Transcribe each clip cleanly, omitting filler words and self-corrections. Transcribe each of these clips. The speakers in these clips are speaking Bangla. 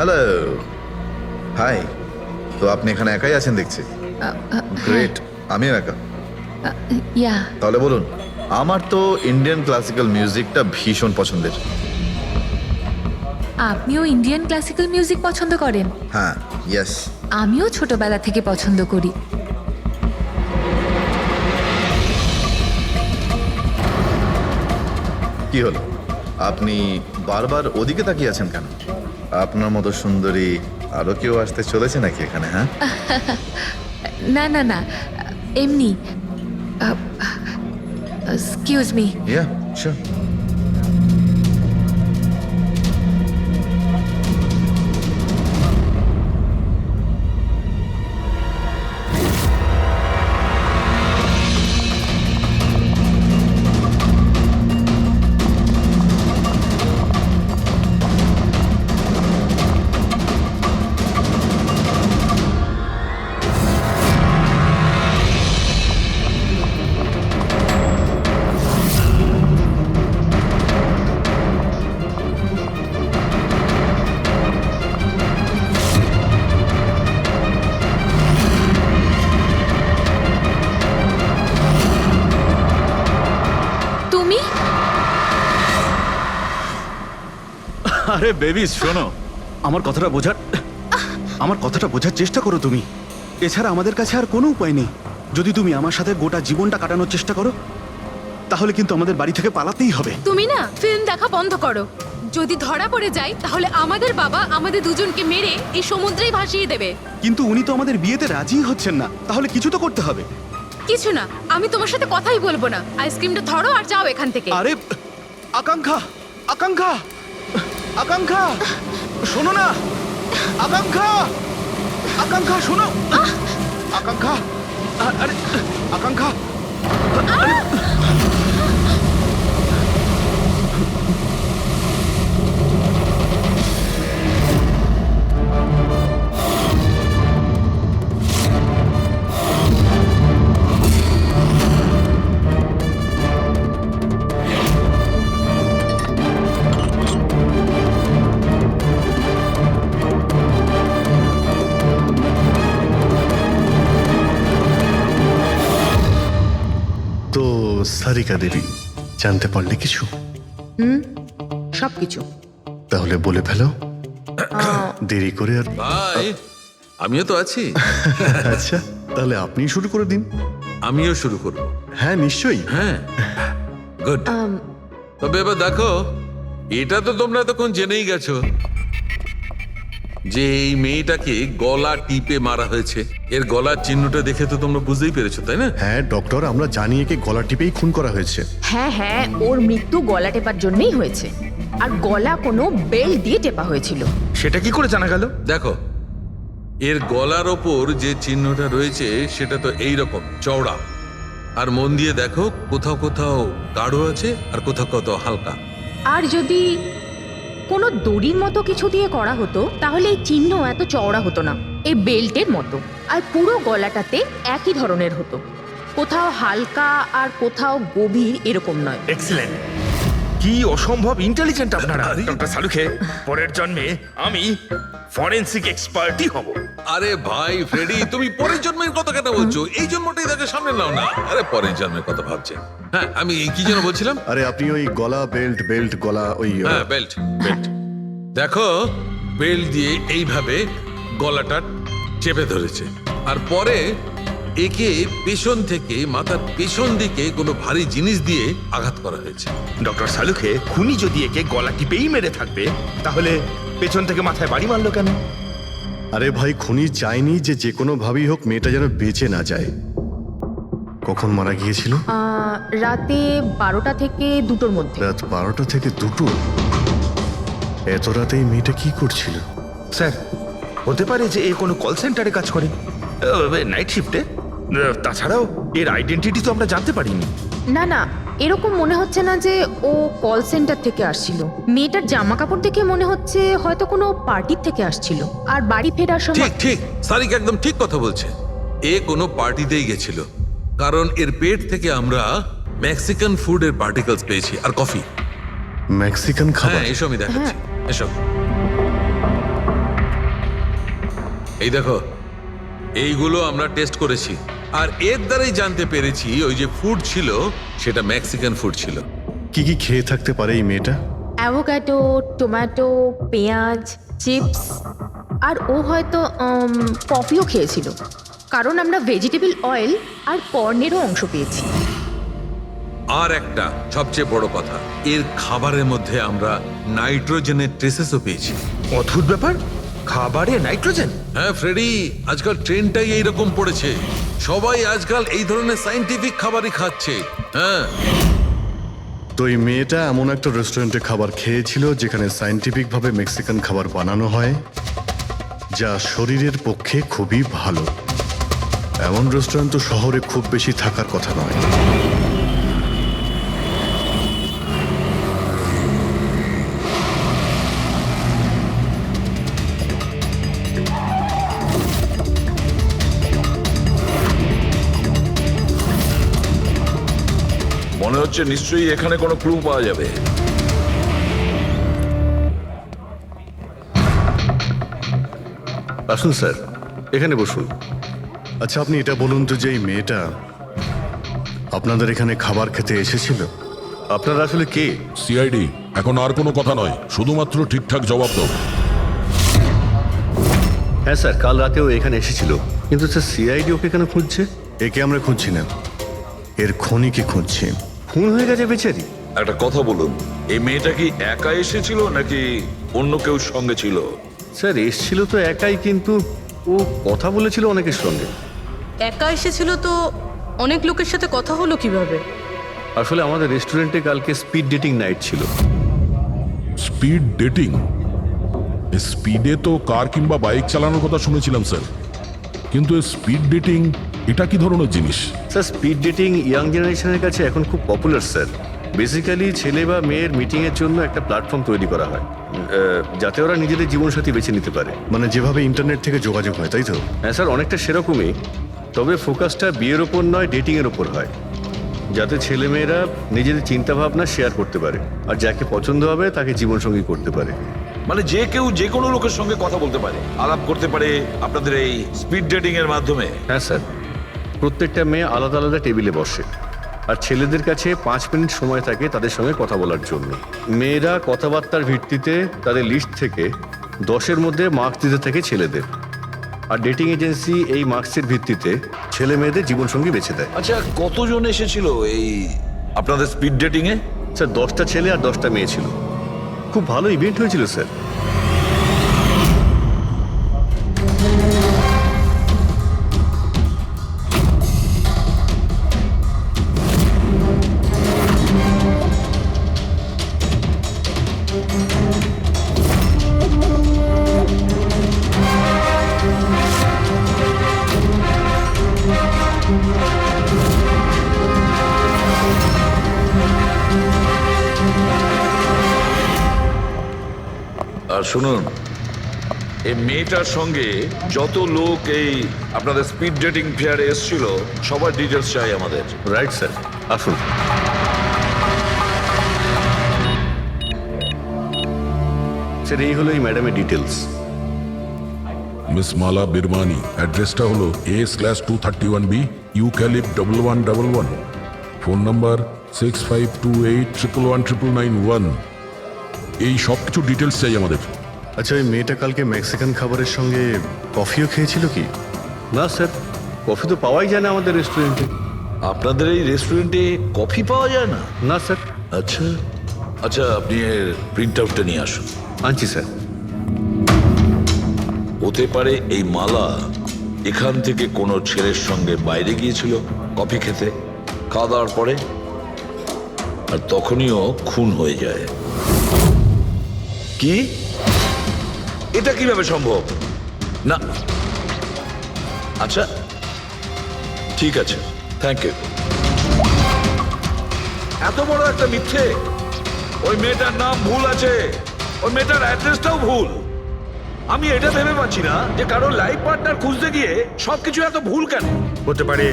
Hello, high. তো আপনি এখানে একাই আছেন দেখছি। গ্রেট, আমিও একা। ইয়া তাহলে বলুন, আমার তো ইন্ডিয়ান ক্লাসিক্যাল মিউজিকটা ভীষণ পছন্দের। আপনিও ইন্ডিয়ান ক্লাসিক্যাল মিউজিক পছন্দ করেন? হ্যাঁ, ইয়েস। আমিও ছোটবেলা থেকে পছন্দ করি। কি হলো, আপনি বারবার ওদিকে তাকিয়ে আছেন কেন? আপনার মতো সুন্দরী আরো কেউ আসতে চলেছে নাকি এখানে? হ্যাঁ, না না না, এমনি। Excuse me. Yeah sure. তুমি? আরে বেবি শোনো, আমার কথাটা বোঝার চেষ্টা করো তুমি। এছাড়া আমাদের কাছে আর কোনো উপায় নেই। যদি তুমি আমার সাথে গোটা জীবনটা কাটানোর চেষ্টা করো, তাহলে কিন্তু আমাদের বাড়ি থেকে পালাতেই হবে। তুমি না ফিল্ম দেখা বন্ধ করো। যদি ধরা পড়ে যায় তাহলে আমাদের বাবা আমাদের দুজনকে মেরে এই সমুদ্রেই ভাসিয়ে দেবে। কিন্তু উনি তো আমাদের বিয়েতে রাজিই হচ্ছেন না, তাহলে কিছু তো করতে হবে। কিছু না, আমি তোমার সাথে কথাই বলবো না। আইসক্রিমটা ধরো আর যাও এখান থেকে। আরে আকাঙ্ক্ষা, আকাঙ্ক্ষা, আকাঙ্ক্ষা, শোনো না। আকাঙ্ক্ষা, আকাঙ্ক্ষা শোনো। আকাঙ্ক্ষা, আরে আকাঙ্ক্ষা। তো সারিকা দেবী, জানতে পারলে কিছু? সবকিছু। তাহলে বলে ফেলো, দেরি করে আর। ভাই, আমিও তো আছি। আচ্ছা, তাহলে আপনি শুরু করে দিন। আমিও শুরু করব। হ্যাঁ নিশ্চয়ই। হ্যাঁ, গুড। তবে এবার দেখো, এটা তো তোমরা তখন জেনেই গেছো যে এই মেয়েটাকে গলা টিপে মারা হয়েছে। এর গলার চিহ্নটা দেখে তো তোমরা বুঝতেই পেরেছো, তাই না? হ্যাঁ ডক্টর, আমরা জানি একে গলা টিপেই খুন করা হয়েছে। হ্যাঁ হ্যাঁ, ওর মৃত্যু গলা টেপার জন্যই হয়েছে। আর গলা কোনো বেল্ট দিয়ে টেপা হয়েছিল। সেটা কি করে জানা গেল? দেখো, এর গলার ওপর যে চিহ্নটা রয়েছে সেটা তো এই রকম চওড়া। আর মন দিয়ে দেখো, কোথাও কোথাও গাঢ় আছে আর কোথাও কোথাও হালকা। আর যদি কোনো দড়ির মতো কিছু দিয়ে করা হতো তাহলে এই চিহ্ন এত চওড়া হতো না, এই বেল্টের মতো। আর পুরো গলাটাতে একই ধরনের হতো, কোথাও হালকা আর কোথাও গভীর, এরকম নয়। এক্সিলেন্ট। কি অসম্ভব ইন্টেলিজেন্ট আপনারা। ডক্টর সালুখে, পরের জন্মে আমি ফরেনসিক এক্সপার্টই হব। আরে ভাই ফ্রেডি, তুমি পরের জন্মের কথা কেন বলছো? এই জন্মটাই তাকে সামনে নাও না। আরে পরের জন্মের কথা ভাবছে। হ্যাঁ, আমি কি যেন বলছিলাম? আরে আপনি ওই গলা বেল্ট গলা ওই হ্যাঁ, বেল্ট। দেখো, বেল্ট দিয়ে এইভাবে গলাটা চেপে ধরেছে। আর পরে একে পেছন থেকে মাথার পেছন দিকে কোনো ভারী জিনিস দিয়ে আঘাত করা হয়েছে। ডক্টর সালুখে, খুনি যদি একে গলা টিপেই মেরে থাকবে তাহলে পেছন থেকে মাথায় বাড়ি মারলো কেন? আরে ভাই, খুনি চায়নি যে কোনো ভাবেই হোক মেয়েটা যেন বেঁচে না যায়। কখন মারা গিয়েছিল? রাতে 12টা থেকে 2টোর মধ্যে। রাত 12টা থেকে 2টো? এত রাতে এই মেয়েটা কি করছিল? স্যার, হতে পারে যে এ কোনো কল সেন্টারে কাজ করে, নাইট শিফটে। তাছাড়াও এর আইডেন্টিটি তো আমরা জানতে পারিনি। না না, এরকম মনে হচ্ছে না যে ও কল সেন্টার থেকে আসছিল। মেয়েটার জামা কাপড় দেখে মনে হচ্ছে হয়তো কোনো পার্টির থেকে আসছিল। আর বাড়ি ফেরার সময়। ঠিক ঠিক, সারিকা একদম ঠিক কথা বলছে। এ কোনো পার্টিতেই গেছিল, কারণ এর পেট থেকে আমরা মেক্সিকান ফুডের পার্টিকেলস পেয়েছি আর কফি। মেক্সিকান খাবার? হ্যাঁ, এসো আমি দেখাচ্ছি। এসো। এই দেখো, এইগুলো আমরা টেস্ট করেছি আর এর দ্বারাই জানতে পেরেছি ওই যে ফুড ছিল সেটা মেক্সিকান ফুড ছিল। কি কি খেয়ে থাকতে পারে এই মেয়েটা? অ্যাভোকাডো, টমেটো, পেঁয়াজ, চিপস, আর ও হয়তো কফিও খেয়েছিল, কারণ আমরা ভেজিটেবল অয়েল আর কর্নেরও অংশ পেয়েছি। আর একটা সবচেয়ে বড় কথা, এর খাবারের মধ্যে আমরা নাইট্রোজেনের ট্রেসেসও পেয়েছি। অদ্ভুত ব্যাপার, খাবারে নাইট্রোজেন। হ্যাঁ ফ্রেডি, আজকাল ট্রেনটাই এইরকম পড়েছে, সবাই আজকাল এই ধরনের সায়েন্টিফিক খাবারই খাচ্ছে। হ্যাঁ, তো এই মেয়েটা এমন একটা রেস্টুরেন্টে খাবার খেয়েছিল যেখানে সায়েন্টিফিক ভাবে মেক্সিকান খাবার বানানো হয়, যা শরীরের পক্ষে খুবই ভালো। এমন রেস্টুরেন্ট তো শহরে খুব বেশি থাকার কথা নয়। মনে হচ্ছে নিশ্চয়ই এখানে কোনো ক্লু পাওয়া যাবে। আসুন স্যার, এখানে বসুন। আচ্ছা, আপনি এটা বলুন তো যে এই মেয়েটা আপনাদের এখানে খাবার খেতে এসেছিল? আপনারা আসলে কে? সিআইডি। এখন আর কোনো কথা নয়, শুধুমাত্র ঠিকঠাক জবাব দাও। হ্যাঁ স্যার, কাল রাতেও এখানে এসেছিল, কিন্তু স্যার সিআইডি ওকে কেন খুঁজছে? একে আমরা খুঁজছি না, এর খনিকে খুঁজছি। খুন হয়ে গেছে বেচারি। একটা কথা বলুন, এই মেয়েটা কি একা এসেছিল নাকি অন্য কেউ সঙ্গে ছিল? স্যার এসেছিল তো একাই, কিন্তু ও কথা বলেছিল অনেকের সঙ্গে। একা এসেছিল তো অনেক লোকের সাথে কথা হলো কিভাবে? আসলে আমাদের রেস্টুরেন্টে কালকে স্পিড ডেটিং নাইট ছিল। Speed dating? স্পিডে তো কার কিংবা বাইক চালানোর কথা শুনেছিলাম স্যার, কিন্তু স্পিড ডেটিং এটা কি ধরনের জিনিস? স্যার স্পিড ডেটিং ইয়াং জেনারেশনের কাছে এখন খুব পপুলার স্যার। বেসিক্যালি ছেলে বা মেয়ের মিটিংয়ের জন্য একটা প্ল্যাটফর্ম তৈরি করা হয়, যাতে ওরা নিজেদের জীবনসাথী বেছে নিতে পারে। মানে যেভাবে ইন্টারনেট থেকে যোগাযোগ হয়, তাই তো? হ্যাঁ স্যার, অনেকটা সেরকমই, তবে ফোকাসটা বিয়ের ওপর নয়, ডেটিংয়ের ওপর হয়, যাতে ছেলেমেয়েরা নিজেদের চিন্তাভাবনা শেয়ার করতে পারে আর যাকে পছন্দ হবে তাকে জীবনসঙ্গী করতে পারে। মানে যে কেউ যে কোনো লোকের সঙ্গে কথা বলতে পারে, আলাপ করতে পারে আপনাদের এই স্পিড ডেটিং এর মাধ্যমে? হ্যাঁ স্যার, প্রত্যেকটা মেয়ে আলাদা আলাদা টেবিলে বসে আর ছেলেদের কাছে 5 মিনিট সময় থাকে তাদের সঙ্গে কথা বলার জন্য। মেয়েরা কথাবার্তার ভিত্তিতে তাদের লিস্ট থেকে 10-এর মধ্যে মার্কস দিতে থাকে ছেলেদের, আর ডেটিং এজেন্সি এই মার্কসের ভিত্তিতে ছেলে মেয়েদের জীবনসঙ্গী বেছে দেয়। আচ্ছা, কতজন এসেছিল এই আপনাদের স্পিড ডেটিং এ? স্যার 10টা ছেলে আর 10টা মেয়ে ছিল। খুব ভালো ইভেন্ট হয়েছিল স্যার। আর শুনুন, এই মেয়েটার সঙ্গে যত লোক এই আপনাদের স্পিড ডেটিং ফেয়ারে এসেছিল সবার ডিটেলস চাই আমাদের। রাইট স্যার, আসুন। স্যার এই হলো এই ম্যাডামের ডিটেলস। মিস মালা বিরমানি, অ্যাড্রেসটা হলো A/231B ইউক্যালিপ 1111, ফোন নাম্বার 6528119991। এই সব কিছু ডিটেলস চাই আমাদের। আচ্ছা, ওই মেয়েটা কালকে মেক্সিকান খাবারের সঙ্গে কফিও খেয়েছিল কি? না স্যার, কফি তো পাওয়াই যায় না আমাদের রেস্টুরেন্টে। আপনাদের এই রেস্টুরেন্টে কফি পাওয়া যায় না? না স্যার। আচ্ছা আচ্ছা, আপনি এর প্রিন্ট আউটটা নিয়ে আসুন। আনছি স্যার। হতে পারে এই মালা এখান থেকে কোনো ছেলের সঙ্গে বাইরে গিয়েছিল কফি খেতে, খাওয়া দাওয়ার পরে, আর তখনইও খুন হয়ে যায়। কি? এটা কিভাবে সম্ভব? না, আচ্ছা ঠিক আছে, থ্যাংক ইউ। এত বড় একটা মিথ্যে! ওই মেয়েটার নাম ভুল আছে, ওই মেয়েটার অ্যাড্রেসটাও ভুল। আমি এটা ভেবে পাচ্ছি না যে কারো লাইফ পার্টনার খুঁজতে গিয়ে সবকিছু এত ভুল কেন হতে পারে।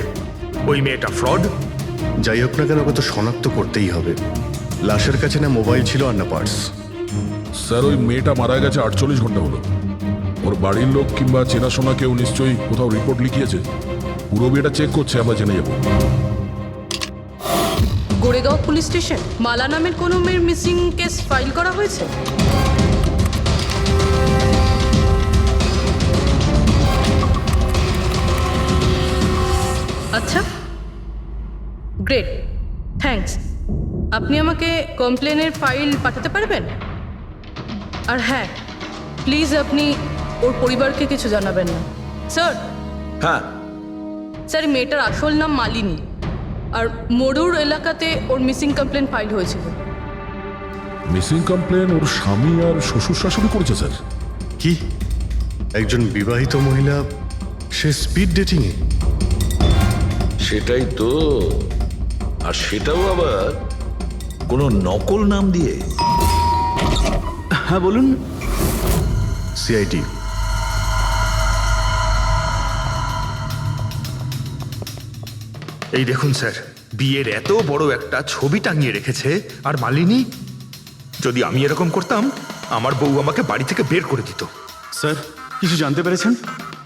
ওই মেয়েটা ফ্রড। যাই হোক না কেন, ওকে তো শনাক্ত করতেই হবে। লাশের কাছে না মোবাইল ছিল আর না পার্স। স্যার ওই মেয়েটা মারা গেছে 48 ঘন্টা হলো। ও ওর বাড়ির লোক কিংবা চেনাশোনা কেউ নিশ্চয়ই কোথাও রিপোর্ট লিখিয়েছে। পুরো বিয়েটা চেক করছে, আমরা জেনে যাবো। গোরেগাঁও পুলিশ স্টেশন মালা নামের কোনো মেয়ের মিসিং কেস ফাইল করা হয়েছে? আচ্ছা, গ্রেট, থ্যাঙ্কস। আপনি আমাকে কমপ্লেনের ফাইল পাঠাতে পারবেন? আর হ্যাঁ, প্লিজ আপনি ওর পরিবারকে কিছু জানাবেন না। স্যার, হ্যাঁ, স্যার এই মেয়েটার আসল নাম মালিনী, আর মরুর এলাকাতে ওর মিসিং কমপ্লেন ফাইল হয়েছিল। মিসিং কমপ্লেন ওর স্বামী আর শ্বশুর শাশুড়ি করেছে স্যার। কি একজন বিবাহিত মহিলা, সে স্পিড ডেটিং এ? সেটাই তো। আর সেটাও আবার কোনো নকল নাম দিয়ে। হ্যাঁ বলুন। সিআইডি। এই দেখুন স্যার, বিয়ের এত বড় একটা ছবি টাঙিয়ে রেখেছে, আর মালিনী, যদি আমি এরকম করতাম আমার বউ আমাকে বাড়ি থেকে বের করে দিত। স্যার, কিছু জানতে পেরেছেন?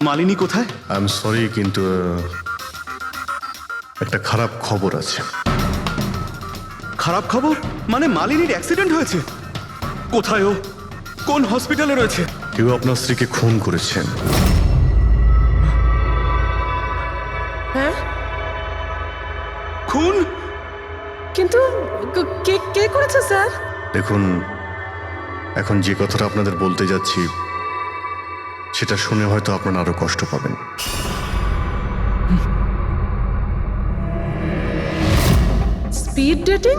মালিনী কোথায়? আই এম সরি, কিন্তু একটা খারাপ খবর আছে। খারাপ খবর? মানে মালিনীর অ্যাক্সিডেন্ট হয়েছে? কোথায় ও? কোন হসপিটালে রয়েছে? কেউ আপনার স্ত্রীকে খুন করেছেন। হ্যাঁ, খুন? কিন্তু কে কে করেছে স্যার? দেখুন, এখন যে কথাটা আপনাদের বলতে যাচ্ছি সেটা শুনে হয়তো আপনারা আরো কষ্ট পাবেন। Speed dating?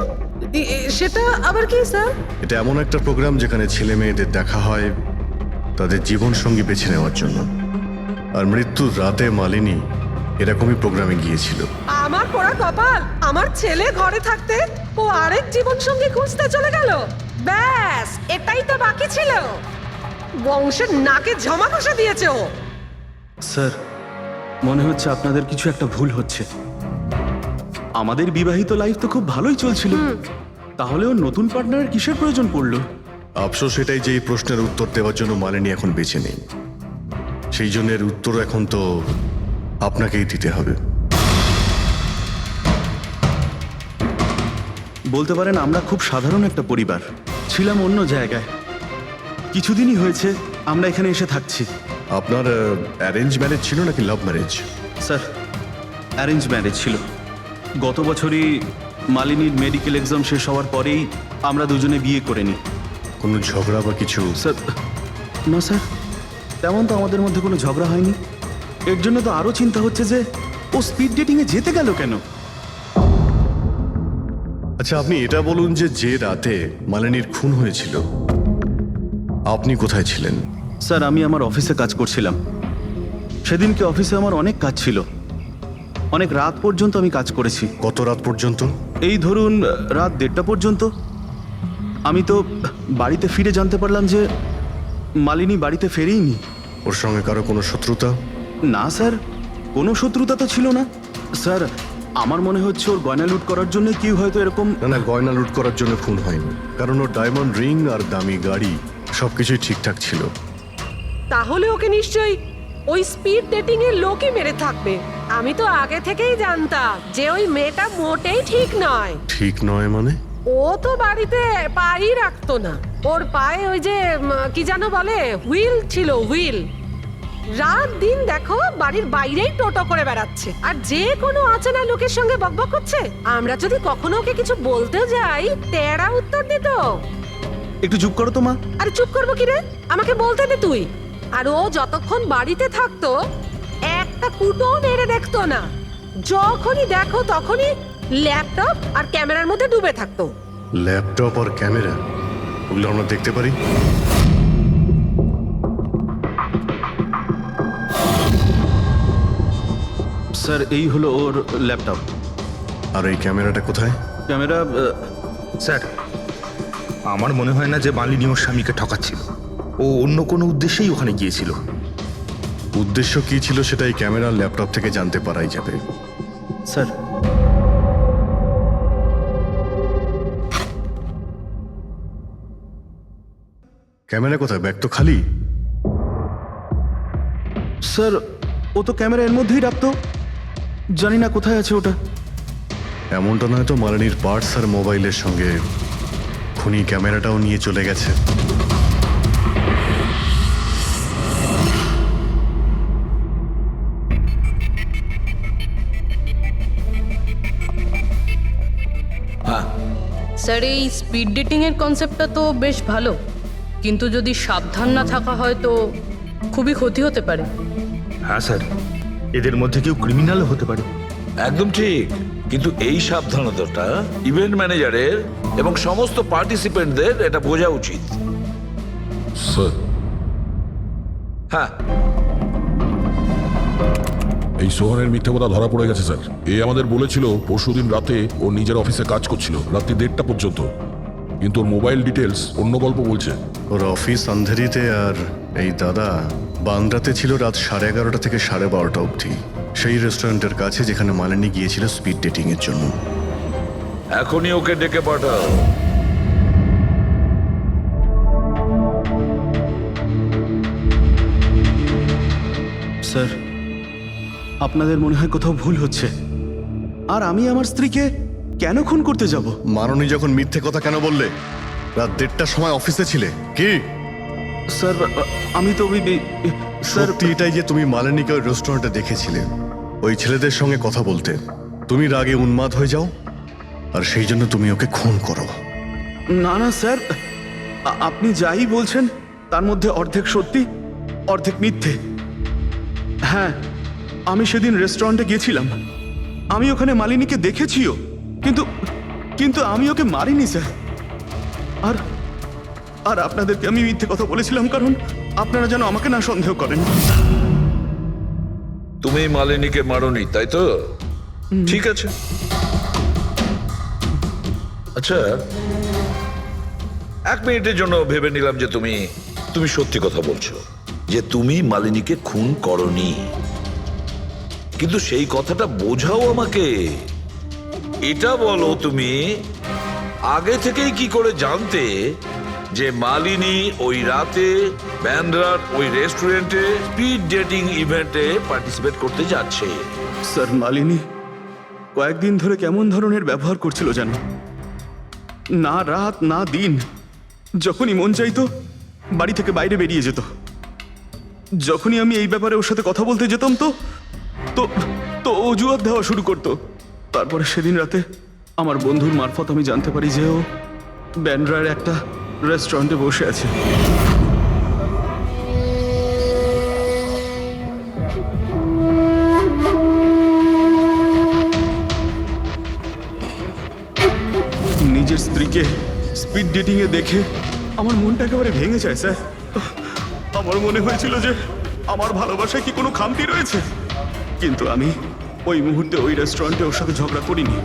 সেটা আবার কি স্যার? এটা এমন একটা প্রোগ্রাম যেখানে ছেলে মেয়েদের দেখা হয় তাদের জীবন সঙ্গী বেছে নেওয়ার জন্য। আর মৃত্যুর রাতে মালিনী এরকমই প্রোগ্রামে গিয়েছিল। আমার পোড়া কপাল, আমার ছেলে ঘরে থাকতে ও আরেক জীবন সঙ্গী খুঁজতে চলে গেল। ব্যাস, এটাই তো বাকি ছিল। বংশের নাকে ঝমা কষা দিয়েছে ও। স্যার, মনে হচ্ছে আপনাদের কিছু একটা ভুল হচ্ছে। আমাদের বিবাহিত লাইফ তো খুব ভালোই চলছিল, তাহলে ওর নতুন পার্টনারের কিসের প্রয়োজন পড়লো? আফসোস এটাই যে এই প্রশ্নের উত্তর দেওয়ার জন্য মালিনী এখন বেঁচে নেই। সেই জন্য এর উত্তর এখন তো আপনাকেই দিতে হবে। বলতে পারেন আমরা খুব সাধারণ একটা পরিবার, ছিলাম অন্য জায়গায়। কিছুদিনই হয়েছে আমরা এখানে এসে থাকছি। আপনার অ্যারেঞ্জ ম্যারেজ ছিল নাকি love marriage? Sir, arrange marriage ছিল। গত বছরই মালিনীর মেডিকেল এক্সাম শেষ হওয়ার পরেই আমরা দুজনে বিয়ে করে নিই। কোনো ঝগড়া বা কিছু? স্যার, না স্যার, তেমন তো আমাদের মধ্যে কোনো ঝগড়া হয়নি। এর জন্য তো আরও চিন্তা হচ্ছে যে ও স্পিড ডেটিংয়ে যেতে গেল কেন। আচ্ছা, আপনি এটা বলুন যে রাতে মালিনীর খুন হয়েছিল আপনি কোথায় ছিলেন? স্যার, আমি আমার অফিসে কাজ করছিলাম। সেদিনকে অফিসে আমার অনেক কাজ ছিল, অনেক রাত পর্যন্ত আমি কাজ করেছি। কত রাত পর্যন্ত? এই ধরুন রাত 1:30 পর্যন্ত। আমি তো বাড়িতে ফিরে জানতে পারলাম যে মালিনী বাড়িতে ফেরেইনি। ওর সঙ্গে কারো কোনো শত্রুতা? না স্যার, কোনো শত্রুতা তো ছিল না। স্যার, আমার মনে হচ্ছে ওর গয়না লুট করার জন্য কেউ হয়তো এরকম। না, গয়না লুট করার জন্য খুন হয়নি, কারণ ওর ডায়মন্ড রিং আর দামি গাড়ি সবকিছুই ঠিকঠাক ছিল। তাহলে ওকে নিশ্চয়ই ওই স্পিড ডেটিং এর লোকই মেরে থাকবে। আমি তো আগে থেকেই জানতাম যে ওই মেয়েটা মোটেই ঠিক নয়। ঠিক নয় মানে? ও তো বাড়িতে পাই রাখতো না। ওর পায়ে ওই যে কি যেন বলে, হুইল ছিল, হুইল। রাত দিন দেখো বাড়ির বাইরেই টোটো করে বেড়াচ্ছে, আর যে কোনো অচেনা লোকের সঙ্গে বকবক করছে। আমরা যদি কখনো ওকে কিছু বলতে যাই, তেড়া উত্তর দিত। একটু চুপ করো তো মা। আরে চুপ করবো কি রে, আমাকে বলতে দে তুই। আর ও যতক্ষণ বাড়িতে থাকতো একটা কুটো মেরে দেখতো না। যখনই দেখো তখনই ল্যাপটপ আর ক্যামেরার মধ্যে ডুবে থাকতো। ল্যাপটপ আর ক্যামেরা, ওগুলো আমরা দেখতে পারি? স্যার, এই হলো ওর ল্যাপটপ। আর এই ক্যামেরাটা কোথায়? ক্যামেরা? স্যার, আমার মনে হয় না যে মালিনী ওর স্বামীকে ঠকাচ্ছিল। ও অন্য কোনো উদ্দেশ্যেই ওখানে গিয়েছিল। উদ্দেশ্য কি ছিল সেটা এই ক্যামেরা ল্যাপটপ থেকে জানতে পারাই যাবে। স্যার, ক্যামেরা কোথায়? ব্যাগ তো খালি। স্যার ও তো ক্যামেরা এর মধ্যেই রাখতো, জানি না কোথায় আছে ওটা। এমনটা নয় তো মালিনীর পার্টস আর মোবাইলের সঙ্গে খুনি ক্যামেরাটাও নিয়ে চলে গেছে? হ্যাঁ, স্যার এই স্পিড ডেটিং এর কনসেপ্টটা তো বেশ ভালো, কিন্তু যদি সাবধান না থাকা হয় তো খুবই ক্ষতি হতে পারে। হ্যাঁ স্যার, এদের মধ্যে কেউ ক্রিমিনাল হতে পারে। একদম ঠিক, কিন্তু এই সাবধানতাটা ইভেন্ট ম্যানেজারের এবং সমস্ত পার্টিসিপেন্টদের এটা বোঝা উচিত। স্যার, হ্যাঁ, এই সোহানের মিথ্যে কথা ধরা পড়ে গেছে স্যার। এ আমাদের বলেছিল পরশুদিন রাতে ও নিজের অফিসে কাজ করছিল রাত্রি 1:30টা পর্যন্ত, কিন্তু ওর মোবাইল ডিটেলস অন্য গল্প বলছে। ওর অফিস আন্ধেরিতে আর এই দাদা বান্দ্রাতে ছিল রাত 11:30 থেকে 12:30 অবধি, সেই রেস্টুরেন্টের কাছে যেখানে মালিনী গিয়েছিল স্পিড ডেটিং এর জন্য। এখনই ওকে ডেকে পাঠাও। স্যার, আপনাদের মনে হয় কোথাও ভুল হচ্ছে। আর আমি আমার স্ত্রীকে কেন খুন করতে যাব? মাননী যখন মিথ্যে কথা কেন বললে? রাত 1:30টার সময় অফিসে ছিলে কি? স্যার আমি তো স্যার সত্যি এটাই যে তুমি মালিনীকে ওই রেস্টুরেন্টে দেখেছিলে ওই ছেলেদের সঙ্গে কথা বলতে। তুমি রাগে উন্মাদ হয়ে যাও আর সেই জন্য তুমি ওকে খুন করো। না না স্যার, আপনি যাই বলছেন তার মধ্যে অর্ধেক সত্যি অর্ধেক মিথ্যে। হ্যাঁ, আমি সেদিন রেস্টুরেন্টে গিয়েছিলাম, আমি ওখানে মালিনীকে দেখেছিও, কিন্তু কিন্তু আমি ওকে মারিনি স্যার। আর আর আপনাদেরকে আমি মিথ্যে কথা বলেছিলাম কারণ আপনারা যেন আমাকে না সন্দেহ করেন। তুমি মালিনীকে মারোনি, তাই তো? ঠিক আছে। আচ্ছা, 1 মিনিটের জন্য ভেবে নিলাম যে তুমি সত্যি কথা বলছো, যে তুমি মালিনীকে খুন করনি, কিন্তু সেই কথাটা বোঝাও আমাকে। এটা বলো, তুমি আগে থেকেই কি করে জানতে যে মালিনী ওই রাতে ব্যান্ড্রার ওই রেস্টুরেন্টে স্পিড ডেটিং ইভেন্টে পার্টিসিপেট করতে যাচ্ছে? স্যার, মালিনী কয়েকদিন ধরে কেমন ধরনের ব্যবহার করছিল জানো? না রাত না দিন, যখনই মন চাইতো বাড়ি থেকে বাইরে বেরিয়ে যেত। যখনই আমি এই ব্যাপারে ওর সাথে কথা বলতে যেতাম তো তো তো অজুহাত দেওয়া শুরু করতো। তারপরে সেদিন রাতে আমার বন্ধুর মারফত আমি জানতে পারি যে ও ব্যান্ড্রার একটা রেস্টুরেন্টে বসে আছে। নিজের স্ত্রীকে স্পিড ডেটিং এ দেখে আমার মনটা একেবারে ভেঙে যায় স্যার। আমার মনে হয়েছিল যে আমার ভালোবাসায় কি কোনো খামতি রয়েছে, কিন্তু আমি ওই মুহূর্তে ওই রেস্টুরেন্টে ওর সাথে ঝগড়া করিনি।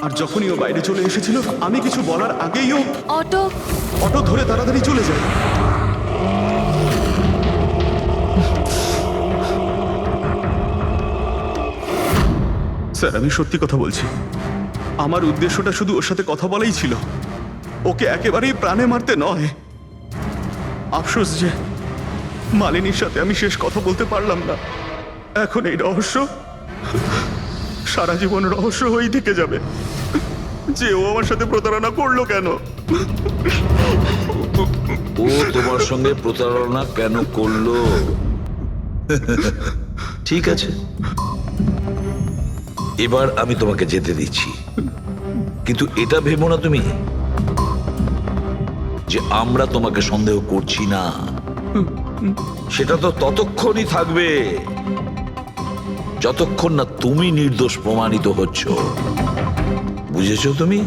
আর যখনই ও বাইরে চলে এসেছিল আমি কিছু বলার আগেই ও অটো ধরে তাড়াতাড়ি চলে যায়। স্যার, আমি সত্যি কথা বলছি, আমার উদ্দেশ্যটা শুধু ওর সাথে কথা বলাই ছিল, ওকে একেবারেই প্রাণে মারতে নয়। আফসোস যে মালিনীর সাথে আমি শেষ কথা বলতে পারলাম না। এখন এই রহস্য সারা জীবন রহস্য হয়েই থেকে যাবে যে ও আমার সাথে প্রতারণা করলো কেন। ও তোমার সঙ্গে প্রতারণা কেন করলো? ঠিক আছে, এবার আমি তোমাকে যেতে দিচ্ছি, কিন্তু এটা ভেবো না তুমি যে আমরা তোমাকে সন্দেহ করছি না। সেটা তো ততক্ষণই থাকবে যতক্ষণ না তুমি নির্দোষ প্রমাণিত হচ্ছ। বুঝেছো তুমি?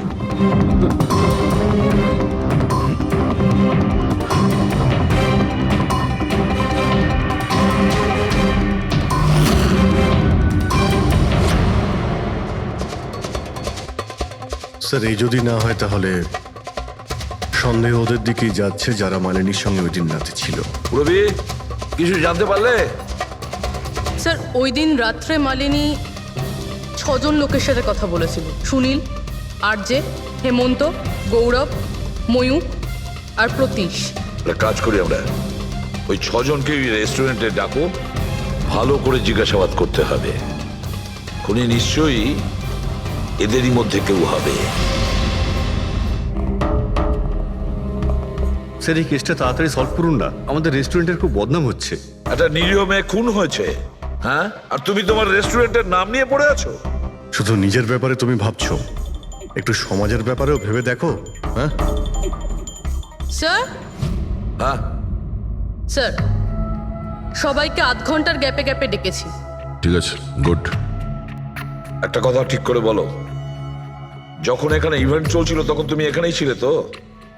স্যার, এই যদি না হয় তাহলে সন্দেহ ওদের দিকেই যাচ্ছে যারা মালিনীর সঙ্গে ওই দিন রাতে ছিল। রবি কিছু জানতে পারলে? স্যার ওই দিন রাত্রে মালিনী 6 জন লোকের সাথে কথা বলেছিল। সুনীল, আরজে, হেমন্ত, গৌরব, ময়ূর আর প্রতীশ। একটা কাজ করি আমরা, ওই 6 জনকে রেস্টুরেন্টে ডাকো, ভালো করে জিজ্ঞাসাবাদ করতে হবে। খুনি নিশ্চয়ই এদেরই মধ্যে কেউ হবে। স্যার এই কেসটা তাড়াতাড়ি সলভ করুন না, আমাদের রেস্টুরেন্টের খুব বদনাম হচ্ছে। একটা নিরীহ মেয়ে খুন হয়েছে, হ্যাঁ, আর তুমি তোমার রেস্টুরেন্টের নাম নিয়ে পড়ে আছো। শুধু নিজের ব্যাপারে তুমি ভাবছো, একটু সমাজের ব্যাপারেও ভেবে দেখো। হ্যাঁ স্যার, হ্যাঁ, স্যার সবাইকে আধ ঘন্টার গ্যাপে গ্যাপে ডেকেছি। ঠিক আছে, গুড। একটা কথা ঠিক করে বলো, যখন এখানে ইভেন্ট চলছিল তখন তুমি এখানেই ছিলে তো?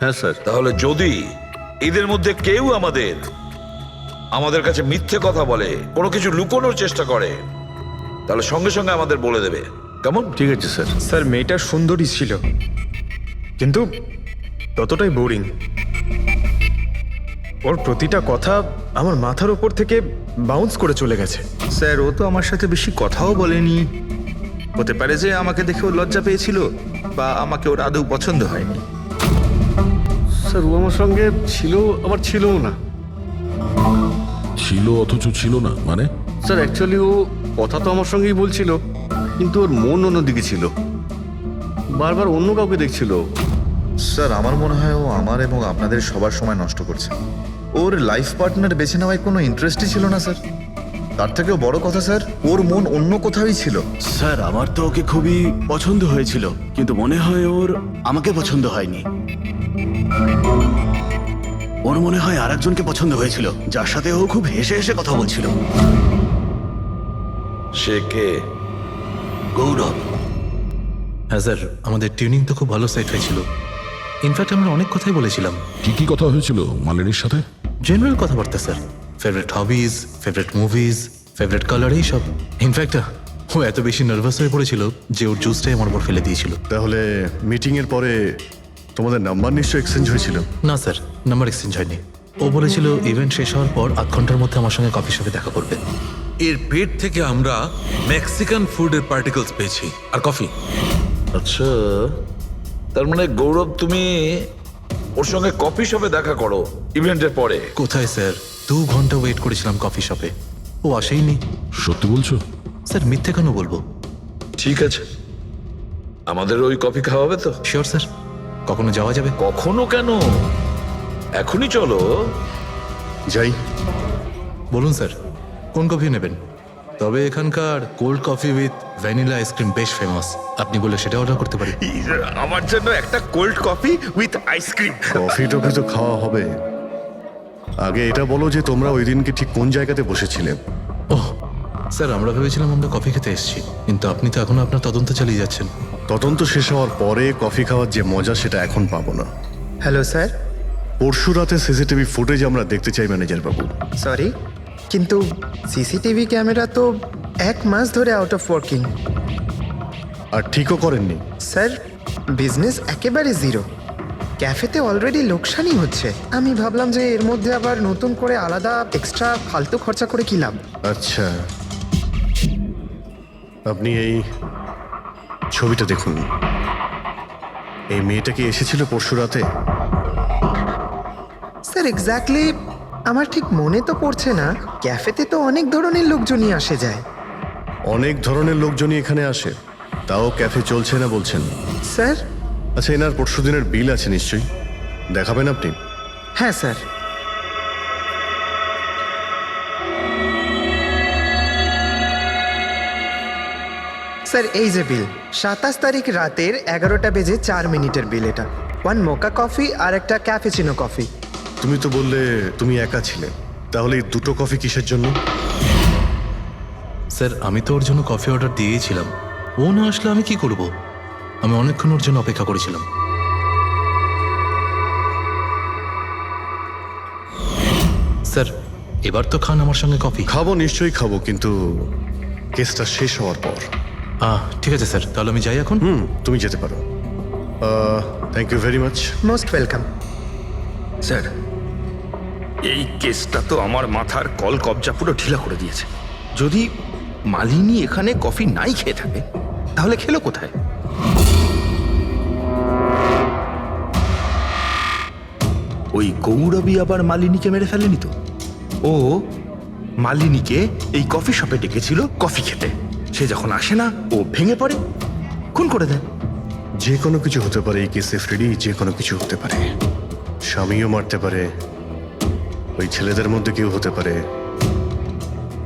হ্যাঁ স্যার। তাহলে যদি এদের মধ্যে কেউ আমাদের কাছে মিথ্যে কথা বলে, কোনো কিছু লুকোনোর চেষ্টা করে, তাহলে সঙ্গে সঙ্গে আমাদের বলে দেবে, কেমন? ঠিক আছে স্যার। স্যার মেয়েটা সুন্দরী ছিল, কিন্তু ততটাই বোরিং। ওর প্রতিটা কথা আমার মাথার উপর থেকে বাউন্স করে চলে গেছে। স্যার ও তো আমার সাথে বেশি কথাও বলেনি। হতে পারে যে আমাকে দেখে ও লজ্জা পেয়েছিল, বা আমাকে ওর আদৌ পছন্দ হয়নি। স্যার ও আমার সঙ্গে ছিল, আবার ছিলও না। ছিল অথচ ছিল না মানে? স্যার অ্যাকচুয়ালি ও কথা তো আমার সঙ্গেই বলছিল, কিন্তু ওর মন অন্যদিকে ছিল, বারবার অন্য কাউকে দেখছিল। স্যার আমার মনে হয় ও আমার এবং আপনাদের সবার সময় নষ্ট করছে। ওর লাইফ পার্টনার বেছে নেওয়ায় কোনো ইন্টারেস্টই ছিল না স্যার। তার থেকেও বড় কথা স্যার, ওর মন অন্য কোথাওই ছিল। স্যার আমার তো ওকে খুবই পছন্দ হয়েছিল, কিন্তু মনে হয় ওর আমাকে পছন্দ হয়নি। ওর মনে হয় আরেকজনকে পছন্দ হয়েছিল, যার সাথে ও খুব হেসে হেসে কথা বলছিল। সে কে? গৌরব। হ্যাঁ স্যার, আমাদের টিউনিং তো খুব ভালো সেট হয়েছিল। ইনফ্যাক্ট আমরা অনেক কথাই বলেছিলাম। কি কি কথা হয়েছিল মালিনীর সাথে? জেনারেল কথাবার্তা sir, favourite hobbies, favourite movies, favourite colour, এইসব। ইনফ্যাক্ট ও এত বেশি নার্ভাস হয়ে পড়েছিল যে ওর জুসটাই আমার উপর ফেলে দিয়েছিল। তাহলে মিটিং এর পরে তোমাদের নাম্বার নিশ্চয়ই এক্সচেঞ্জ হয়েছিল? না স্যার, নাম্বার এক্সচেঞ্জ হয়নি। ও বলেছিল ইভেন্ট শেষ হওয়ার পর 8 ঘন্টার মধ্যে আমার সঙ্গে কফি শপে দেখা করবে। এর পেট থেকে আমরা মেক্সিকান ফুডের পার্টিকেলস পেয়েছি আর কফি। আচ্ছা, তার মানে গৌরব তুমি ওর সঙ্গে কফি শপে দেখা করো ইভেন্টের পরে? কোথায় স্যার, 2 ঘন্টা ওয়েট করেছিলাম কফি শপে, ও আসেইনি। সত্যি বলছো? স্যার মিথ্যে কেন বলবো? ঠিক আছে, আমাদের ওই কফি খাওয়াবে তো? শিওর স্যার, কখনো যাওয়া যাবে? কখনো কেন, এখনই চলো। যাই। বলুন স্যার, কোন কফি নেবেন? তবে এখানকার cold coffee with vanilla ice cream বেশ ফেমাস, আপনি বলে সেটা অর্ডার করতে পারি। আমার জন্য একটা cold coffee with ice cream. Coffee toffee তো খাওয়া হবে, আগে এটা বলো যে তোমরা ওই দিনকে ঠিক কোন জায়গাতে বসেছিলে? ওহ স্যার, আমরা ভেবেছিলাম আমরা কফি খেতে এসেছি, কিন্তু আপনি তো এখনো আপনার তদন্ত চালিয়ে যাচ্ছেন। তদন্ত শেষ হওয়ার পরে কফি খাওয়ার যে মজা সেটা এখন পাবো না। Hello sir. পরশু রাতে সিসিটিভি ফুটেজ আমরা দেখতে চাই ম্যানেজার বাবু। সরি, কিন্তু সিসিটিভি ক্যামেরা তো 1 মাস ধরে আউট অফ ওয়ার্কিং। আর ঠিকও করেননি? স্যার বিজনেস একেবারে জিরো, ক্যাফেতে অলরেডি লোকসানই হচ্ছে। আমি ভাবলাম যে এর মধ্যে আবার নতুন করে আলাদা এক্সট্রা ফালতু খরচা করে কি লাভ। আচ্ছা, আপনি এই ছবিটা দেখুন। এই মেয়েটা কি এসেছিল পরশু রাতে? স্যার এক্স্যাক্টলি আমার ঠিক মনে তো পড়ছে না। ক্যাফেতে তো অনেক ধরনের লোকজনই আসে যায়। অনেক ধরনের লোকজনই এখানে আসে, তাও ক্যাফে চলছে না বলছেন? স্যার আচ্ছা, এনার পরশু দিনের বিল আছে নিশ্চয়ই, দেখাবেন আপনি? হ্যাঁ স্যার। স্যার এই যে বিল, 27 তারিখ রাতের 11টা বেজে 4 মিনিটের বিল এটা। 1 মোকা কফি আর একটা ক্যাফেচিনো কফি। তুমি তো বললে তুমি একা ছিলে, তাহলে এই 2টো কফি কিসের জন্য? স্যার আমি তো ওর জন্য কফি অর্ডার দিয়েছিলাম, ও না আসলে আমি কি করব? আমি অনেকক্ষণ ওর জন্য অপেক্ষা করেছিলাম। স্যার এবার তো খান আমার সঙ্গে কফি। খাবো, নিশ্চয়ই খাবো, কিন্তু কেসটা শেষ হওয়ার পর। ঠিক আছে স্যার, তাহলে আমি যাই এখন। তুমি যেতে পারো। Thank you very much. Most welcome. Sir, এই কেসটা তো আমার মাথার কল কবজা পুরো ঢিলা করে দিয়েছে। যদি মালিনী এখানে কফি নাই খেয়ে থাকে তাহলে খেলো কোথায়? ওই গৌরবী আবার মালিনীকে মেরে ফেলেনি তো? ও মালিনীকে এই কফি শপে ডেকেছিল কফি খেতে, সে যখন আসে না ও ভেঙে পড়ে, খুন করে দেয়। যে কোনো কিছু হতে পারে এই কেসে ফ্রেডি, যে কোনো কিছু হতে পারে। স্বামীও মারতে পারে, ওই ছেলেদের মধ্যে কেউ হতে পারে,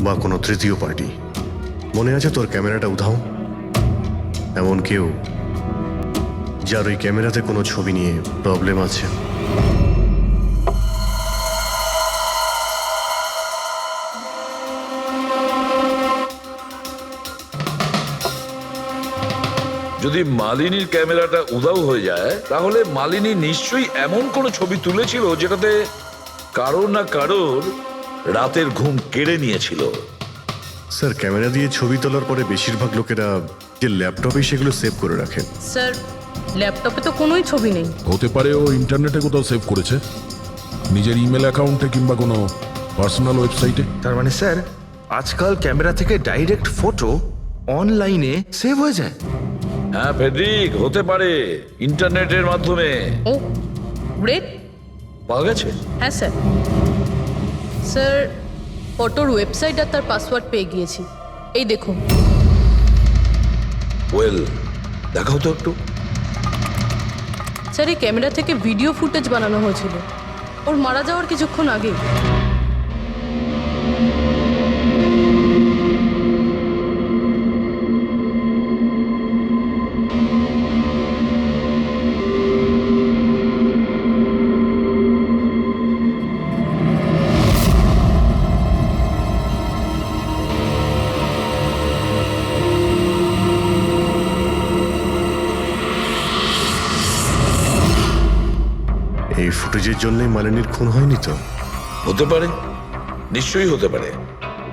বা কোনো তৃতীয় পার্টি। মনে আছে তোর ক্যামেরাটা উধাও? এমন কেউ যার ওই ক্যামেরাতে কোনো ছবি নিয়ে প্রবলেম আছে। যদি মালিনীর ক্যামেরাটা উধাও হয়ে যায় তাহলে মালিনী নিশ্চয়ই এমন কোনো ছবি তুলেছিল যেটাতে কারোর না কারোর রাতের ঘুম কেড়ে নিয়েছিল। স্যার, ক্যামেরা দিয়ে ছবি তোলার পরে বেশিরভাগ লোকেরা যে ল্যাপটপে সেগুলো সেভ করে রাখেন। স্যার, ল্যাপটপে তো কোনোই ছবি নেই। হতে পারে ও ইন্টারনেটে কোথাও সেভ করেছে, নিজের ইমেল অ্যাকাউন্টে কিংবা কোনো পার্সোনাল ওয়েবসাইটে। তার মানে স্যার, আজকাল ক্যামেরা থেকে ডাইরেক্ট ফটো অনলাইনে সেভ হয়ে যায়। হ্যাঁ ফেডরিক, হতে পারে ইন্টারনেটের মাধ্যমে। ও গ্রেট। পাওয়া গেছে? হ্যাঁ স্যার। স্যার, ফটোর ওয়েবসাইট আর তার পাসওয়ার্ড পেয়ে গিয়েছি। এই দেখুন। ওয়েল, দেখাও তো একটু। স্যার, এই ক্যামেরা থেকে ভিডিও ফুটেজ বানানো হয়েছিল ওর মারা যাওয়ার কিছুক্ষণ আগে। এই ফুটেজের জন্যই মালিনীর খুন হয়নি তো? হতে পারে, নিশ্চয়ই হতে পারে।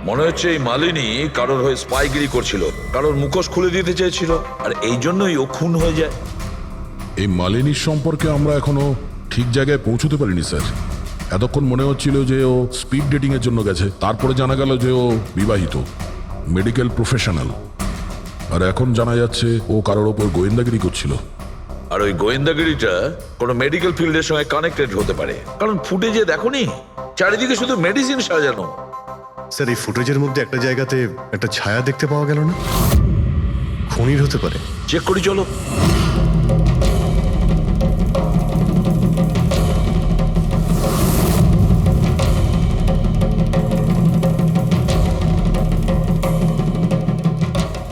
মনে হচ্ছে এই মালিনী কারোর হয়ে স্পাইগিরি করছিল, কারোর মুখোশ খুলে দিতে চেয়েছিল, আর এই জন্যই ও খুন হয়ে যায়। এই মালিনীর সম্পর্কে আমরা এখনো ঠিক জায়গায় পৌঁছতে পারিনি স্যার। এতক্ষণ মনে হচ্ছিল যে ও স্পিড ডেটিং এর জন্য গেছে, তারপরে জানা গেল যে ও বিবাহিত, মেডিকেল প্রফেশনাল, আর এখন জানা যাচ্ছে ও কারোর ওপর গোয়েন্দাগিরি করছিল। আর ওই গোয়েন্দাগিরিটা কোনো মেডিকেল ফিল্ডের সঙ্গে কানেক্টেড হতে পারে, কারণ ফুটেজে দেখোনি চারিদিকে শুধু মেডিসিন সাজানো। স্যার, এই ফুটেজের মধ্যে একটা জায়গাতে একটা ছায়া দেখতে পাওয়া গেল না? খুনির হতে পারে। চেক করি চলো।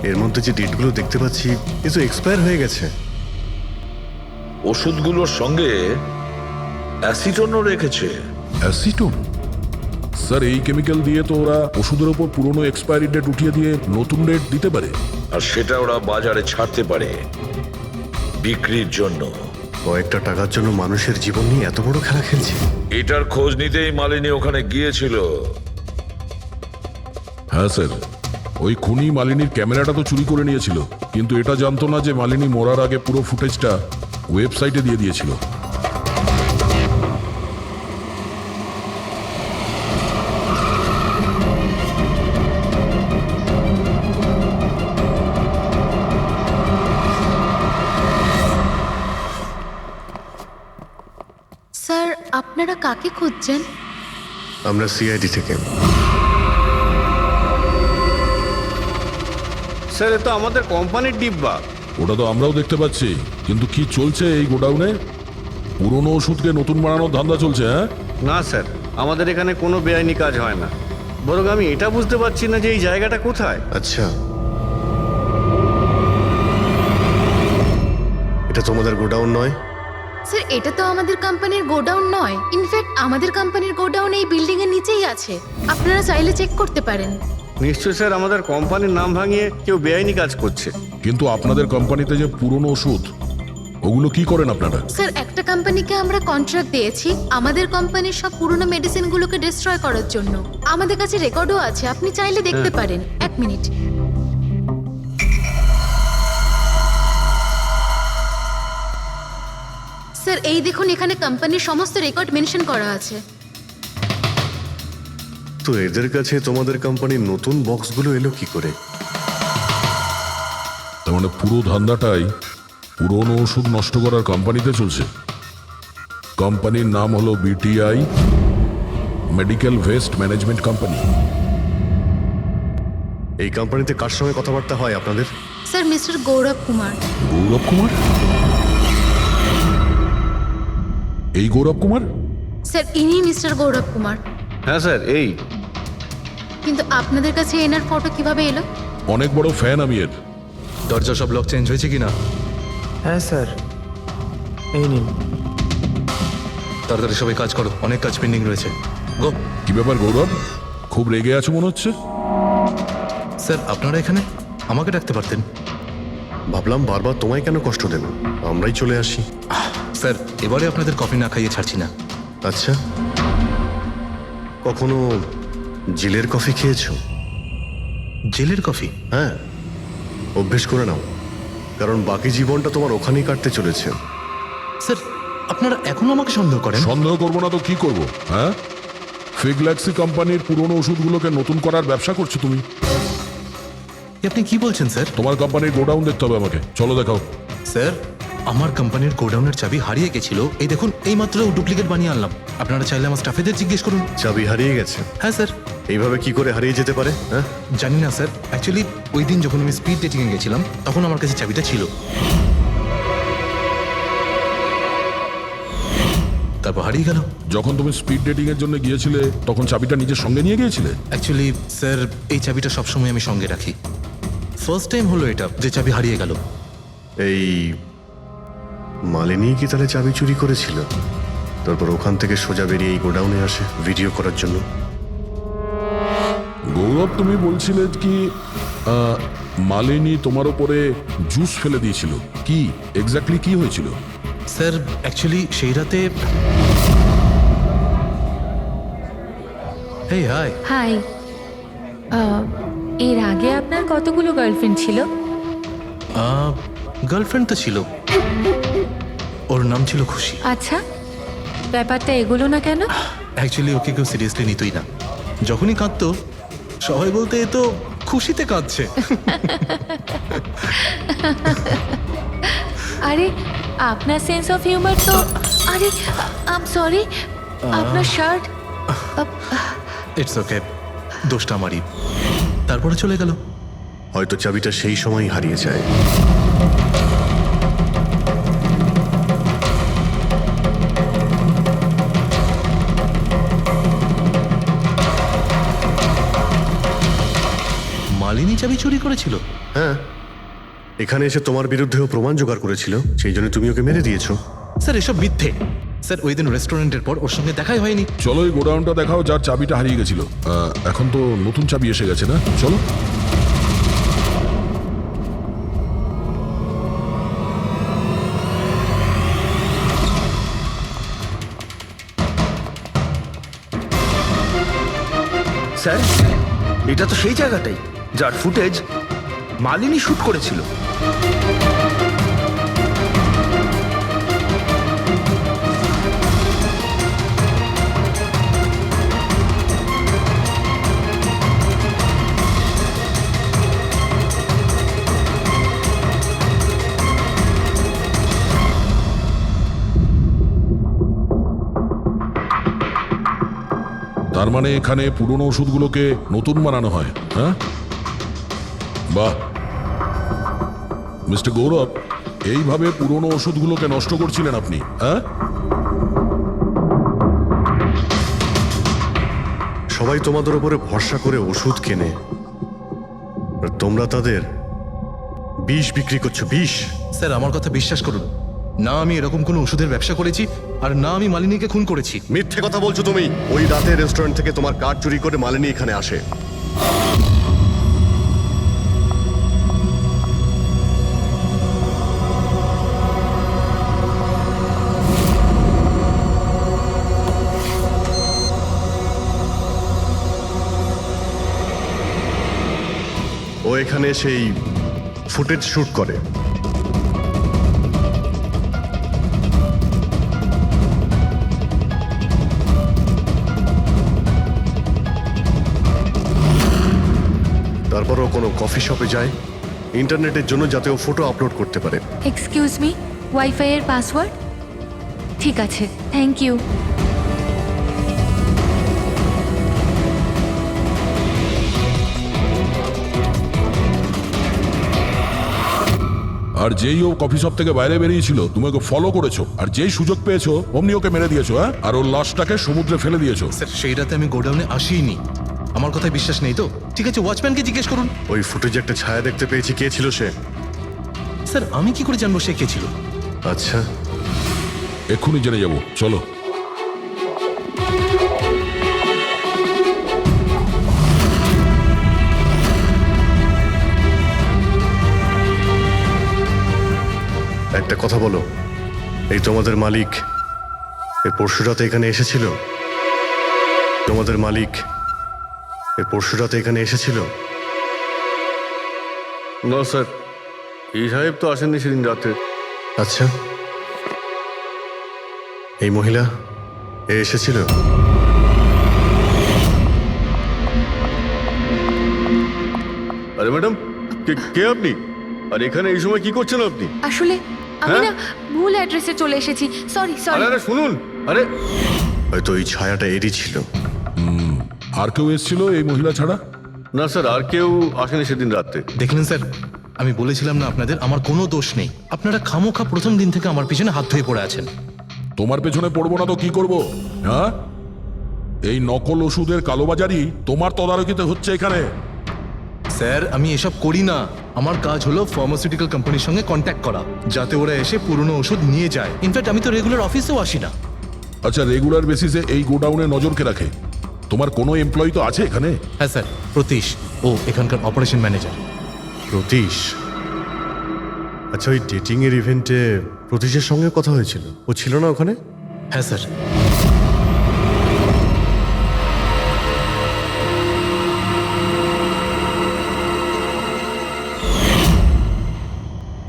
এর মধ্যে যে ডেটগুলো দেখতে পাচ্ছি এ তো এক্সপায়ার হয়ে গেছে। ওষুধগুলোর সঙ্গে অ্যাসিটনও রেখেছে। অ্যাসিটোন? স্যার, এই কেমিক্যাল দিয়ে তো ওরা ওষুধের ওপর পুরনো এক্সপায়ারি ডেট উঠিয়ে দিয়ে নতুন ডেট দিতে পারে, আর সেটা ওরা বাজারে ছাড়তে পারে বিক্রির জন্য। কয়েকটা টাকার জন্য মানুষের জীবন নিয়ে এত বড় খেলা খেলছে। এটার খোঁজ নিতেই মালিনী ওখানে গিয়েছিল। হ্যাঁ স্যার, ওই খুনি মালিনীর ক্যামেরাটা তো চুরি করে নিয়েছিল, কিন্তু এটা জানতো না যে মালিনী মরার আগে পুরো ফুটেজটা ওয়েবসাইটে দিয়ে দিয়েছিল। স্যার, আপনারা কাকে খুঁজছেন? আমরা সিআইডি থেকে। স্যার, এ তো আমাদের কোম্পানির ডিব্বা। ওটা তো আমরাও দেখতে পাচ্ছি, কিন্তু কি চলছে এই গোডাউনে? পুরনো ওষুধকে নতুন বানানোর ধান্দা চলছে? হ্যাঁ না স্যার, আমাদের এখানে কোনো বেআইনি কাজ হয় না। বরং আমি এটা বুঝতে পারছি না যে এই জায়গাটা কোথায়। আচ্ছা, এটা তোমাদের গোডাউন নয়? স্যার, এটা তো আমাদের কোম্পানির গোডাউন নয়। ইনফ্যাক্ট আমাদের কোম্পানির গোডাউন এই বিল্ডিং এর নিচেই আছে। আপনারা চাইলে চেক করতে পারেন। নিশ্চয় স্যার, আমাদের কোম্পানির নাম ভাঙিয়ে কেউ বেআইনি কাজ করছে। কিন্তু আপনাদের কোম্পানিতে যে পুরনো ওষুধ, ওগুলো কি করেন আপনারা? স্যার, একটা কোম্পানিকে আমরা কন্ট্রাক্ট দিয়েছি আমাদের কোম্পানির সব পুরনো মেডিসিনগুলোকে ডিস্ট্রয় করার জন্য। আমাদের কাছে রেকর্ডও আছে, আপনি চাইলে দেখতে পারেন। এক মিনিট। স্যার এই দেখুন, এখানে কোম্পানির সমস্ত রেকর্ড মেনশন করা আছে। তো এদের কাছে তোমাদের কোম্পানির নতুন বক্সগুলো এলো কি করে? তার মানে পুরো ধান্দাটাই পুরনো ওষুধ নষ্ট করার কোম্পানিতে চলছে। কোম্পানির নাম হলো BTI medical waste management company. এই কোম্পানিতে কার সঙ্গে কথাবার্তা হয় আপনাদের? স্যার মিস্টার গৌরব কুমার। গৌরব কুমার? এই গৌরব কুমার? স্যার ইনি মিস্টার গৌরব কুমার। হ্যাঁ স্যার, এই। কিন্তু আপনাদের কাছে এনার ফটো কিভাবে এলো? অনেক বড় ফ্যান আমি এর। দরজা সব লক চেঞ্জ হয়েছে কিনা? হ্যাঁ স্যার, এই নিন। তাড়াতাড়ি সবাই কাজ করো, অনেক কাজ পেন্ডিং রয়েছে। গো। কি ব্যাপার গৌরব, খুব রেগে আছো মনে হচ্ছে? স্যার আপনারা এখানে আমাকে ডাকতে পারতেন। ভাবলাম বারবার তোমায় কেন কষ্ট দেব, আমরাই চলে আসি। স্যার এবারে আপনাদের কফি না খাইয়ে ছাড়ছি না। আচ্ছা, কখনো জেলের কফি খেয়েছো? জেলের কফি? হ্যাঁ, অভ্যেস করে নাও, কারণ বাকি জীবনটা তোমার ওখানেই কাটতে চলেছে। স্যার আপনারা এখনো আমাকে সন্দেহ করেন? সন্দেহ করবো না তো কি করবো? হ্যাঁ, ফিগল্যাক্সি কোম্পানির পুরনো ওষুধগুলোকে নতুন করার ব্যবসা করছো তুমি। আপনি কি বলছেন স্যার? তোমার কোম্পানির গোডাউন দেখতে হবে আমাকে, চলো দেখাও। স্যার আমার কোম্পানির গোডাউনের চাবি হারিয়ে গেছিল, এই দেখুন এই মাত্র ডুপ্লিকেট বানিয়ে আনলাম। আপনারা চাইলে আমার স্টাফেদের জিজ্ঞেস করুন। চাবি হারিয়ে গেছে? হ্যাঁ স্যার। এইভাবে কি করে হারিয়ে যেতে পারে? হ্যাঁ জানি না স্যার, অ্যাকচুয়ালি ওই দিন যখন আমি স্পিড ডেটিংয়ে গেছিলাম তখন আমার কাছে চাবিটা ছিল। তারপর হারিয়ে গেল। যখন তুমি স্পিড ডেটিং এর জন্য গিয়েছিলে তখন চাবিটা নিজের সঙ্গে নিয়ে গিয়েছিলে? অ্যাকচুয়ালি স্যার এই চাবিটা সবসময় আমি সঙ্গে রাখি। ফার্স্ট টাইম হলো এটা যে চাবি হারিয়ে গেল। এই মালিনী কি তাহলে চাবি চুরি করেছিল, তারপর ওখান থেকে সোজা বেরিয়ে এই গোডাউনে আসে ভিডিও করার জন্য? গৌরব তুমি বলছিলে কি মালিনী তোমার উপরে জুস ফেলে দিয়েছিল, কি এক্স্যাক্টলি কি হয়েছিল? স্যার অ্যাকচুয়ালি সেই রাতে এই হাই হাই। এর আগে আপনার কতগুলো গার্লফ্রেন্ড ছিল? গার্লফ্রেন্ড তো ছিল, ওর নাম ছিল খুশি। আচ্ছা, ব্যাপারটা এগুলো না কেন? অ্যাকচুয়ালি ওকে কেউ সিরিয়াসলি নিতই না। যখনই কাঁদতো সবাই বলতে এ তো খুশিতে কাঁদছে। আরে আপনার সেন্স অফ হিউমার তো, আরে আই এম সরি, আপনার শার্ট। ইটস ওকে, দোষটা আমারই। তারপরে চলে গেল। হয়তো চাবিটা সেই সময় হারিয়ে যায়। মালিনী চাবি চুরি করেছিল? হ্যাঁ, এখানে এসে তোমার বিরুদ্ধেও প্রমাণ জোগাড় করেছিল, সেই জন্য তুমি ওকে মেরে দিয়েছো। স্যার এসব মিথ্যে। স্যার ওই দিন রেস্টুরেন্টের পর ওর সঙ্গে দেখাই হয়নি। চলো এই গোডাউনটা দেখাও যার চাবিটা হারিয়ে গেছিল। এখন তো নতুন চাবি এসে গেছে না, চলো। স্যার এটা তো সেই জায়গাটাই যার ফুটেজ মালিনী শুট করেছিল। তার মানে এখানে পুরনো ওষুধগুলোকে নতুন বানানো হয়, হ্যাঁ? বাহ মিস্টার গৌরব, এইভাবে পুরনো ওষুধগুলোকে নষ্ট করছিলেন আপনি, হ্যাঁ? সবাই তোমাদের উপরে ভরসা করে ওষুধ কেনে, আর তোমরা তাদের বিষ বিক্রি করছো। বিষ? স্যার আমার কথা বিশ্বাস করুন, না আমি এরকম কোনো ওষুধের ব্যবসা করেছি, আর না আমি মালিনীকে খুন করেছি। মিথ্যে কথা বলছো তুমি। ওই রাতে রেস্টুরেন্ট থেকে তোমার কার্ড চুরি করে মালিনী এখানে আসে। ও এখানে সেই ফুটেজ শুট করে। তারপরও কোনো কফি শপে যায় ইন্টারনেটের জন্য, যাতে ও ফটো আপলোড করতে পারে। এক্সকিউজ মি, ওয়াইফাই এর পাসওয়ার্ড? ঠিক আছে, থ্যাংক ইউ। আর যেই ও কফি শপ থেকে বাইরে বেরিয়েছিল তুমি ওকে ফলো করেছো, আর যেই সুযোগ পেয়েছো অমনি ওকে মেরে দিয়েছো, হ্যাঁ? আর ওর লাশটাকে সমুদ্রে ফেলে দিয়েছো। স্যার সেই রাতে আমি গোডাউনে আসিনি, আমার কথায় বিশ্বাস নেই তো? ঠিক আছে, ওয়াচম্যানকে জিজ্ঞেস করুন। ওই ফুটেজে একটা ছায়া দেখতে পেয়েছি, কে ছিল সে? স্যার আমি কি করে জানবো সে কে ছিল? আচ্ছা, এক্ষুনি জেনে যাবো, চলো। একটা কথা বলো, এই তোমাদের মালিক এর পরশু রাতে এখানে এসেছিল? তোমাদের মালিক এর পরশু রাতে এখানে এসেছিল? না স্যার, এই সাহেব তো আসেননি সেদিন রাতে। আচ্ছা, এই মহিলা এ এসেছিল? আরে ম্যাডাম, কে আপনি? আর এখানে এই সময় কি করছেন আপনি? আসলে আমি না ভুল অ্যাড্রেসে চলে এসেছি, সরি সরি। আরে শুনুন, আরে হয়তো এই ছায়াটা এরই ছিল। আর কেউ এসেছিল এই মহিলা ছাড়া? না স্যার, আর কেউ আসেনি সেদিন রাতে। দেখলেন স্যার, আমি বলেছিলাম না আপনাদের আমার কোনো দোষ নেই। আপনারা খামোখা প্রথম দিন থেকে আমার পিছনে হাত ধুয়ে পড়ে আছেন। তোমার পেছনে পড়বো না তো কি করব? হ্যাঁ, এই নকল ওষুধের কালোবাজারি তোমার তদারকিতে হচ্ছে এখানে। স্যার আমি এসব করি না, আমার কাজ হলো ফার্মাসিউটিক্যাল কোম্পানির সঙ্গে কন্ট্যাক্ট করা, যাতে ওরা এসে পুরনো ওষুধ নিয়ে যায়। ইনফ্যাক্ট আমি তো রেগুলার অফিসেও আসি না। আচ্ছা, রেগুলার বেসিসে এই গোডাউনে নজর কে রাখে? তোমার কোনো এমপ্লয়ি তো আছে এখানে? হ্যাঁ স্যার, প্রতীশ, ও এখানকার অপারেশন ম্যানেজার। প্রতীশ? আচ্ছা, ওই ডেটিং এর ইভেন্টে প্রতীশের সঙ্গে কথা হয়েছিল, ও ছিল না ওখানে? হ্যাঁ স্যার।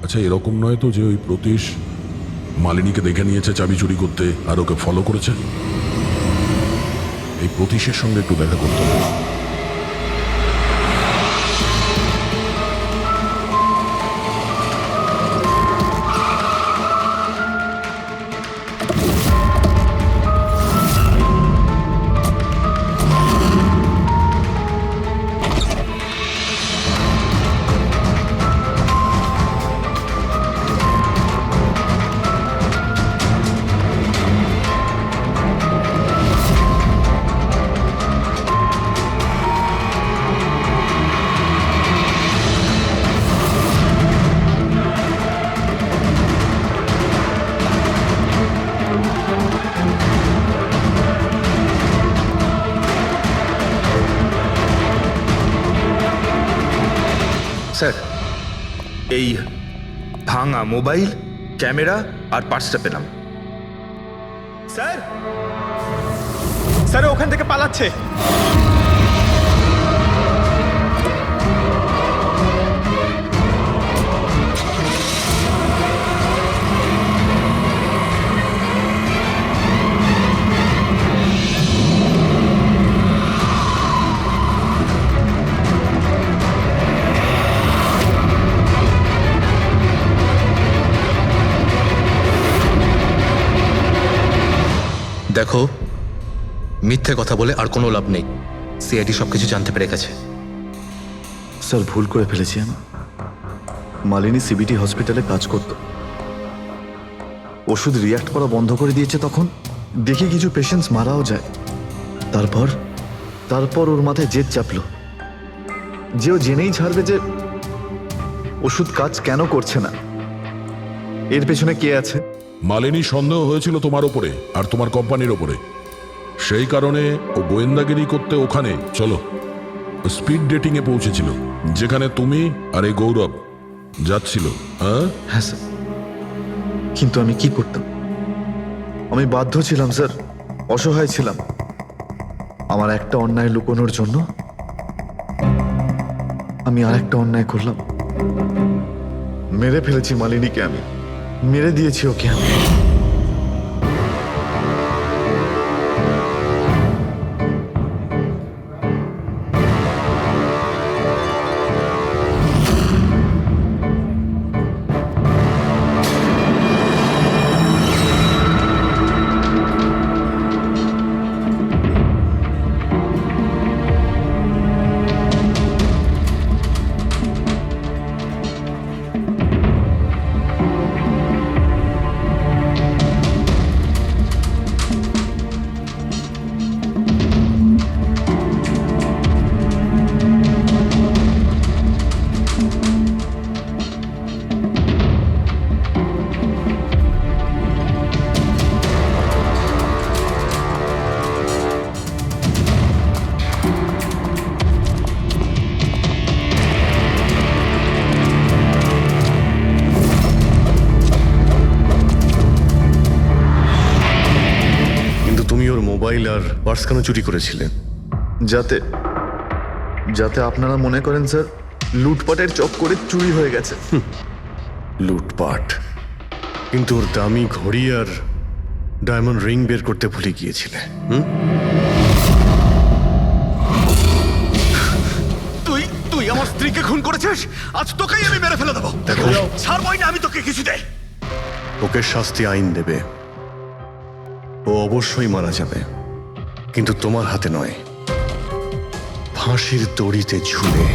আচ্ছা, এরকম নয় তো যে ওই প্রতীশ মালিনীকে দেখে নিয়েছে চাবি চুরি করতে আর ওকে ফলো করেছে? এই প্রতীশের সঙ্গে একটু দেখা করতে হবে। স্যার, এই ভাঙা মোবাইল, ক্যামেরা আর পার্সটা পেলাম। স্যার, স্যার ওখান থেকে পালাচ্ছে। দেখো, মিথ্যে কথা বলে আর কোনো লাভ নেই। সিআইডি সবকিছু জানতে পেরে গেছে। স্যার, ভুল করে ফেলেছি আমি। মালিনী সিবিটি হসপিটালে কাজ করত, ওষুধ রিয়াক্ট করা বন্ধ করে দিয়েছে। তখন দেখি কিছু পেশেন্টস মারাও যায়। তারপর ওর মাথায় জেদ চাপলো যে ও জেনেই ছাড়বে যে ওষুধ কাজ কেন করছে না, এর পেছনে কে আছে। মালিনী সন্দেহ হয়েছিল তোমার ওপরে আর তোমার কোম্পানির ওপরে, সেই কারণে ও গোয়েন্দাগিরি করতে ওখানে চলো স্পিড ডেটিং এ পৌঁছেছিল, যেখানে তুমি আর এই গৌরব যাচ্ছিল। হ্যাঁ স্যার, কিন্তু আমি কি করতাম? আমি বাধ্য ছিলাম স্যার, অসহায় ছিলাম। আমার একটা অন্যায় লুকোনোর জন্য আমি আর একটা অন্যায় করলাম। মেরে ফেলেছি মালিনীকে, আমি মেরে দিয়েছি ওকে। আমি মোবাইল আর পার্স কেন চুরি করেছিলেন? যাতে যাতে আপনারা মনে করেন স্যার লুটপাটের চক্করে চুরি হয়ে গেছে। লুটপাট? কিন্তু ওর দামি ঘড়ি আর ডায়মন্ড রিং বের করতে ভুলে গিয়েছিলে। তুই তুই আমার স্ত্রীকে খুন করেছিস, আজ তোকেই আমি মেরে ফেলে দেবো। দেখো, ছাড়বই না আমি তোকে কিছুতে। ওকে শাস্তি আইন দেবে, ও অবশ্যই মারা যাবে, কিন্তু তোমার হাতে নয়, ফাঁসির দড়িতে ঝুলে।